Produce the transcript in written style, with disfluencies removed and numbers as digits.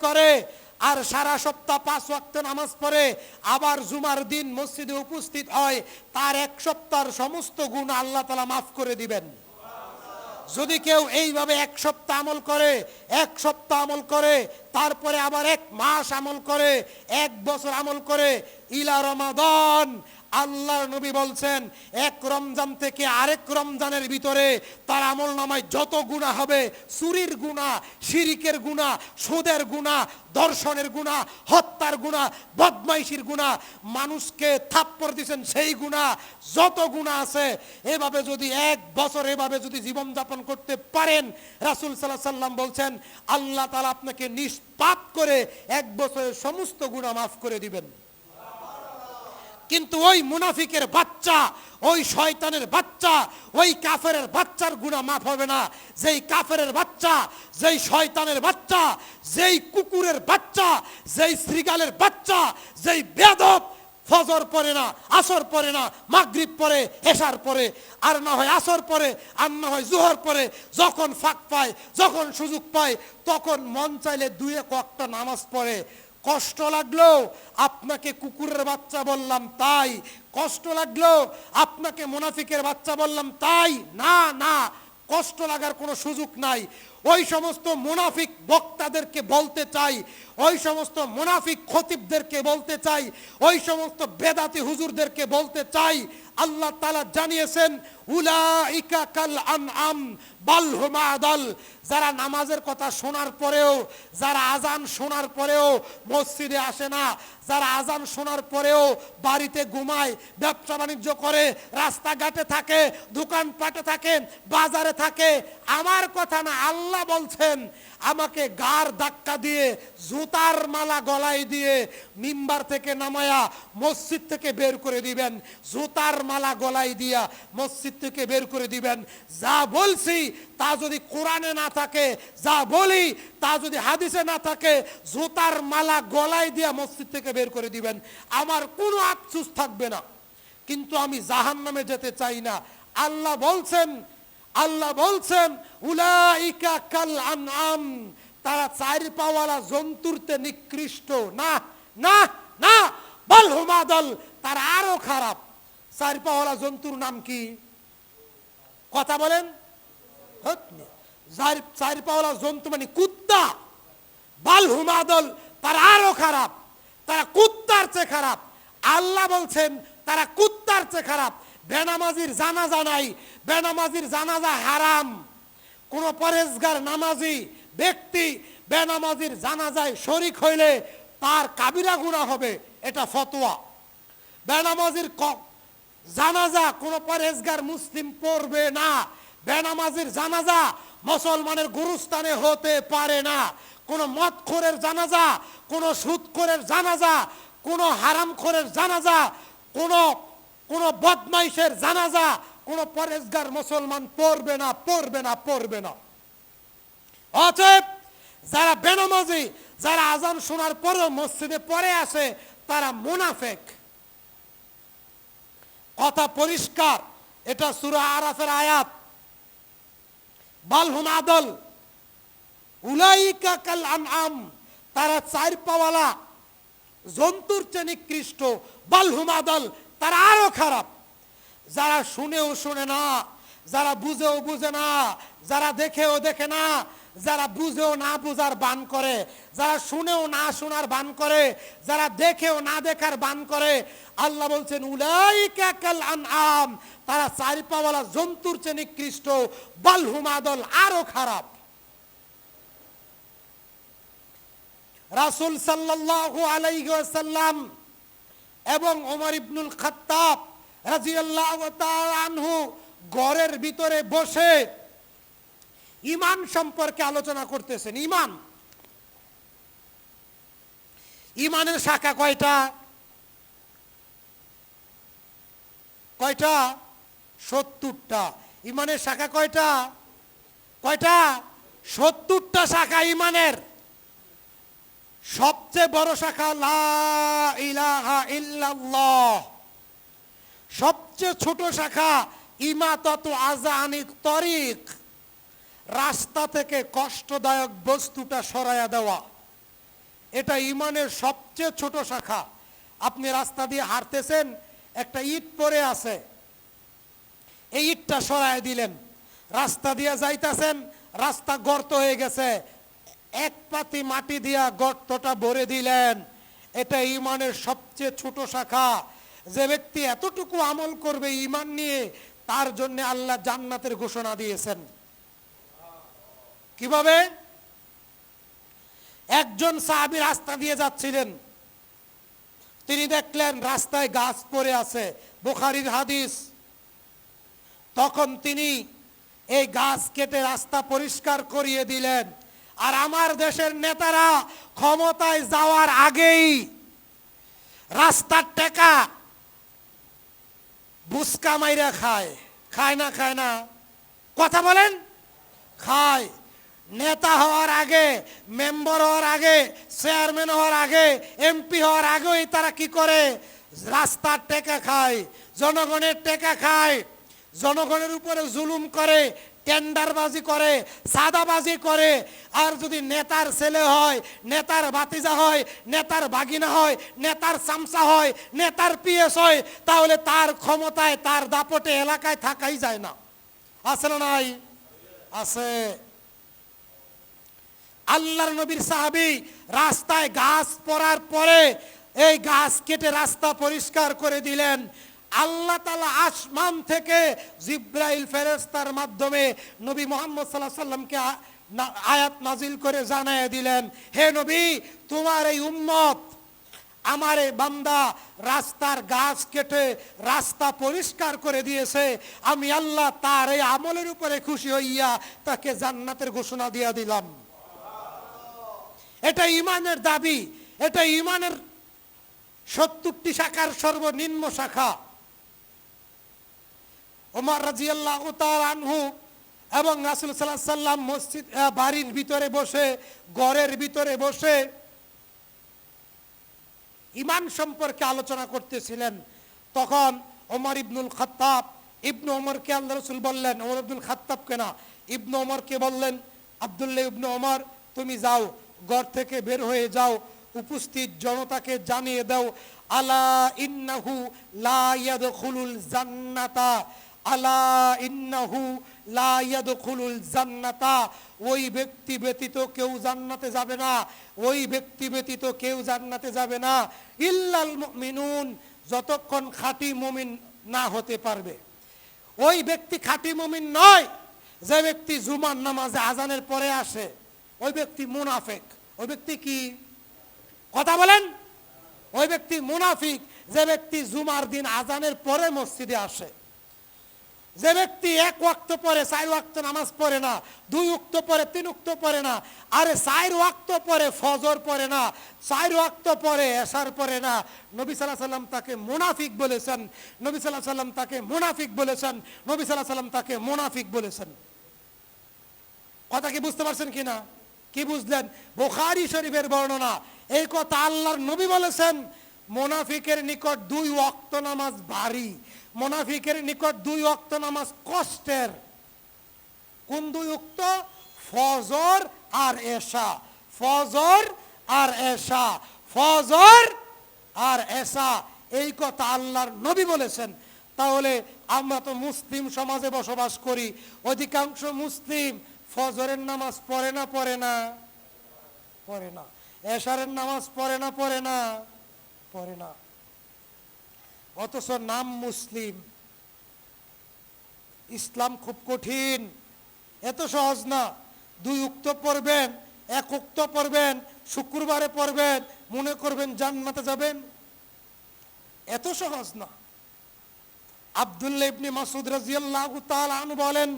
করে আর সারা সপ্তাহ 5 ওয়াক্ত নামাজ পড়ে, আবার জুমার দিন মসজিদে উপস্থিত হয়, তার এক সপ্তাহের সমস্ত গুনাহ আল্লাহ তাআলা মাফ করে দিবেন। যদি কেউ এইভাবে এক সপ্তাহ আমল করে, এক সপ্তাহ আমল করে, তারপরে আবার 1 মাস আমল করে, 1 বছর আমল করে, ইলা রমাদান, আল্লাহর নবী বলছেন এক রমজান থেকে আরেক রমজানের ভিতরে তার আমল নামায় যত গুনাহ হবে, চুরির গুনাহ, শিরিকের গুনাহ, সুদের গুনাহ, দর্শনের গুনাহ, হত্যার গুনাহ, বদমাইশির গুনাহ, মানুষকে থাপ্পড় দিয়েছেন সেই গুনাহ, যত গুনাহ আছে, এভাবে যদি 1 বছর এভাবে যদি জীবনযাপন করতে পারেন, রাসূল সাল্লাল্লাহু আলাইহি সাল্লাম বলছেন আল্লাহ তাআলা আপনাকে নিষ্পাপ করে 1 বছরের সমস্ত গুনাহ মাফ করে দিবেন। কিন্তু ওই মুনাফিকের বাচ্চা, ওই শয়তানের বাচ্চা, ওই কাফেরের বাচ্চার গুনাহ মাফ হবে না। যেই কাফেরের বাচ্চা, যেই শয়তানের বাচ্চা, যেই কুকুরের বাচ্চা, যেই শ্রীগালের বাচ্চা, যেই বেয়াদব ফজর পড়ে না, আসর পড়ে না, মাগরিব পড়ে, এশার পড়ে, আর না হয় আসর পড়ে, আর না হয় জোহর পড়ে, যখন ফাঁক পায়, যখন সুযোগ পায়, তখন মন চাইলে 2 ওয়াক্ত নামাজ পড়ে। কষ্ট লাগলো আপনাকে কুকুরের বাচ্চা বললাম তাই, কষ্ট লাগলো আপনাকে মুনাফিকের বাচ্চা বললাম তাই না, না, কষ্ট লাগার কোনো সুযোগ নাই। ওই সমস্ত মুনাফিক বক্তাদেরকে বলতে চাই, ওই সমস্ত মুনাফিক খতিবদেরকে বলতে চাই, ওই সমস্ত বেদাতি হুজুরদেরকে বলতে চাই, আল্লাহ তাআলা জানিয়েছেন উলাইকা কাল আনআম বাল হুম আদাল। যারা নামাজের কথা শোনার পরেও, যারা আজান শোনার পরেও মসজিদে আসে না, যারা আজান শোনার পরেও বাড়িতে ঘুমায়, ব্যবসা বাণিজ্য করে, রাস্তাঘাটে থাকে, দোকানপাটে থাকে, বাজারে থাকে, আমার কথা না, আল্লাহ বলছেন আমাকে গার ধাক্কা দিয়ে, জুতার মালা গলায় দিয়ে মিম্বার থেকে নামায়া মসজিদ থেকে বের করে দিবেন, জুতার মালা গলায় দিয়া মসজিদ থেকে বের করে দিবেন। যা বলছি তা যদি কোরআনে না থাকে, যা বলি তা যদি হাদিসে না থাকে, জুতার মালা গলায় দিয়া মসজিদ থেকে বের করে দিবেন, আমার কোনো আফসোস থাকবে না। কিন্তু আমি জাহান্নামে যেতে চাই না। আল্লাহ বলছেন, আল্লাহ বলছেন উলাইকা কাল আনআম, তারা 4 পাওয়ালা জন্তুরতে নিকৃষ্ট। না না না, বাল হুম আদাল, তারা আরো খারাপ। 4 পাওয়ালা জন্তুর নাম কি? কথা বলেন। 4 পাওয়ালা জন্তু মানে কুত্তা। বাল হুম আদাল, তারা আরো খারাপ, তারা কুত্তার চেয়ে খারাপ। আল্লাহ বলছেন তারা কুত্তার চেয়ে খারাপ। বেনামাজির জানাজা নাই, বেনামাজির জানাজা হারাম। কোন পরেজগার নামাজি ব্যক্তি বেনামাজির জানাজায় শরীক হইলে তার কাবিরা গুনাহ হবে, এটা ফতোয়া। বেনামাজির জানাজা কোন পরেজগার মুসলিম পড়বে না। বেনামাজির জানাজা মুসলমানের গুরুস্থানে হতে পারে না। কোন মদখোরের জানাজা, কোন সুদখোরের জানাজা, কোন হারামখোরের জানাজা, কোন বদমাইশের জানাজা কোন পরেজগার মুসলমান পড়বে না, পড়বে না, পড়বে না। অতএব যারা বেনামাজি, যারা আজান শোনার পরেও মসজিদে পড়ে আসে, তারা মুনাফিক। কথা পরিষ্কার, এটা সূরা আরাফের আয়াত। বাল হুম আদাল উলাইকা কাল আনআম, তারা 4 পাওয়ালা জন্তুর চেয়ে নিকৃষ্ট। বাল হুম আদাল, তারা আরো খারাপ। যারা শুনেও শুনে না, যারা বুঝেও বুঝে না, যারা দেখেও দেখে না, যারা বুঝেও না বুঝার বান করে, যারা শুনেও না শোনার বান করে, যারা দেখেও না দেখার বান করে, আল্লাহ বলছেন উলাইকা কাল আনআম, তারা 4 পাওয়ালা জন্তুর চেয়ে নিকৃষ্ট। বাল হুম আদাল, আরো খারাপ। রাসূল সাল্লাল্লাহু আলাইহি ওয়াসাল্লাম এবং ওমর ইবনুল খাত্তাব রাদিয়াল্লাহু তাআলা আনহু ঘরের ভিতরে বসে ঈমান সম্পর্কে আলোচনা করতেছেন। ঈমান, ঈমানের শাখা কয়টা? কয়টা? 70টা। ঈমানের শাখা কয়টা? কয়টা? 70টা শাখা ঈমানের। সবচেয়ে বড় শাখা লা ইলাহা ইল্লাল্লাহ। সবচেয়ে ছোট শাখা ইমাতাতু আযানিত তরিক, রাস্তা থেকে কষ্টদায়ক বস্তুটা সরায়া দেওয়া। এটা ঈমানের সবচেয়ে ছোট শাখা। আপনি রাস্তা দিয়ে হাঁটতেছেন, একটা ইট পড়ে আছে, এই ইটটা সরায় দিলেন, রাস্তা দিয়ে যাইতেছেন, রাস্তা গর্ত হয়ে গেছে, এক পাতি মাটি দিয়া গর্তটা ভরে দিলেন। এটা ঈমানের সবচেয়ে ছোট শাখা। যে ব্যক্তি এতটুকু আমল করবে ঈমান নিয়ে, তার জন্য আল্লাহ জান্নাতের ঘোষণা দিয়েছেন। কিভাবে? একজন সাহাবী রাস্তা দিয়ে যাচ্ছিলেন, তিনি দেখলেন রাস্তায় গাছ পড়ে আছে, বুখারীর হাদিস। তখন তিনি এই গাছ কেটে রাস্তা পরিষ্কার করিয়ে দিলেন। আর আমার দেশের নেতারা ক্ষমতায় যাওয়ার আগেই রাস্তার টেকা বুসকা মাইরা খায়। খায় না? খায় না? কথা বলেন। খায়। নেতা হওয়ার আগে, মেম্বার হওয়ার আগে, চেয়ারম্যান হওয়ার আগে, এমপি হওয়ার আগেই তারা কি করে? রাস্তার টেকা খায়, জনগণের টেকা খায়, জনগণের উপরে জুলুম করে, টেন্ডারবাজি করে, সাদাবাজি করে। আর যদি নেতার ছেলে হয়, নেতার ভাতিজা হয়, নেতার ভাগিনা হয়, নেতার চামচা হয়, নেতার পিএস হয়, তাহলে তার ক্ষমতায়, তার দাপটে এলাকায় থাকাই যায় না। আছে না নাই? আছে। আল্লাহর নবীর সাহাবী রাস্তায় গাছ পড়ার পরে এই গাছ কেটে রাস্তা পরিষ্কার করে দিলেন। আল্লাহ তাআলা আসমান থেকে জিবরাইল ফেরেশতার মাধ্যমে নবী মুহাম্মদ সাল্লাল্লাহু আলাইহি সাল্লামকে আয়াত নাজিল করে জানায় দিলেন, হে নবী, তোমার এই উম্মত, আমার এই বান্দা রাস্তার গাছ কেটে রাস্তা পরিষ্কার করে দিয়েছে। আমি আল্লাহ তার এই আমলের উপরে খুশি হইয়া তাকে জান্নাতের ঘোষণা দিয়ে দিলাম। এটা ঈমানের দাবি। এটা ঈমানের 70টি শাখার সর্বনিম্ন শাখা। ওমর রাদিয়াল্লাহু তাআলা আনহু এবং রাসূল সাল্লাল্লাহু আলাইহি সাল্লাম মসজিদ বাড়ির ভিতরে বসে, ঘরের ভিতরে বসে ঈমান সম্পর্কে আলোচনা করতেছিলেন। তখন ওমর ইবনুল খাত্তাব, ইবনু ওমরকে আল্লাহ রাসূল বললেন, ওমর ইবনুল খাত্তাবকে না, ইবনু ওমরকে বললেন, আব্দুল্লাহ ইবনু ওমর, তুমি যাও, ঘর থেকে বের হয়ে যাও, উপস্থিত জনতাকে জানিয়ে দাও, আলা ইন্নাহু লা ইয়াদখুলুল জান্নাতা, আলা ইন্নাহু লা ইয়াদখুলুল জান্নাতা, ওই ব্যক্তি ব্যতীত কেউ জান্নাতে যাবে না, ওই ব্যক্তি ব্যতীত কেউ জান্নাতে যাবে না, ইল্লাল মুমিনুন, যতক্ষণ খাঁটি মুমিন না হতে পারবে। ওই ব্যক্তি খাঁটি মুমিন নয় যে ব্যক্তি জুমার নামাজে আজানের পরে আসে, ওই ব্যক্তি মুনাফিক। ওই ব্যক্তি কি? কথা বলেন। ওই ব্যক্তি মুনাফিক যে ব্যক্তি জুমার দিন আজানের পরে মসজিদে আসে। যে ব্যক্তি এক ওয়াক্ত পরে 4 ওয়াক্ত নামাজ পড়ে না, 2 ওয়াক্ত পরে 3 ওয়াক্ত পড়ে না, আরে 4 ওয়াক্ত পরে ফজর পড়ে না, 4 ওয়াক্ত পরে এশার পড়ে না, নবী সাল্লাল্লাহু আলাইহি সাল্লাম তাকে মুনাফিক বলেছেন। নবী সাল্লাল্লাহু আলাইহি সাল্লাম তাকে মুনাফিক বলেছেন। নবী সাল্লাল্লাহু আলাইহি সাল্লাম তাকে মুনাফিক বলেছেন। কথা কি বুঝতে পারছেন কিনা? কি বুঝলেন? বুখারী শরীফের বর্ণনা। এই কথা আল্লাহর নবী বলেছেন, মুনাফিকের নিকট 2 ওয়াক্ত নামাজ ভারী, মুনাফিকের নিকট 2 ওয়াক্ত নামাজ কষ্টের। কোন 2 ওয়াক্ত? ফজর আর এশা, ফজর আর এশা, ফজর আর এশা। এই কথা আল্লাহর নবী বলেছেন। তাহলে আমরা তো মুসলিম সমাজে বসবাস করি, অধিকাংশ মুসলিম ফজরের নামাজ পড়ে না? পড়ে না? পড়ে না। এশারের নামাজ পড়ে না? পড়ে না? পড়ে না। অথচ নাম মুসলিম। ইসলাম খুব কঠিন, এত সহজ না। 2 ওয়াক্ত পড়বেন, 1 ওয়াক্ত পড়বেন, শুক্রবারে পড়বেন, মনে করবেন জান্নাতে যাবেন, এত সহজ না। আব্দুল্লাহ ইবনে মাসউদ রাদিয়াল্লাহু তাআলা আনহু বলেন,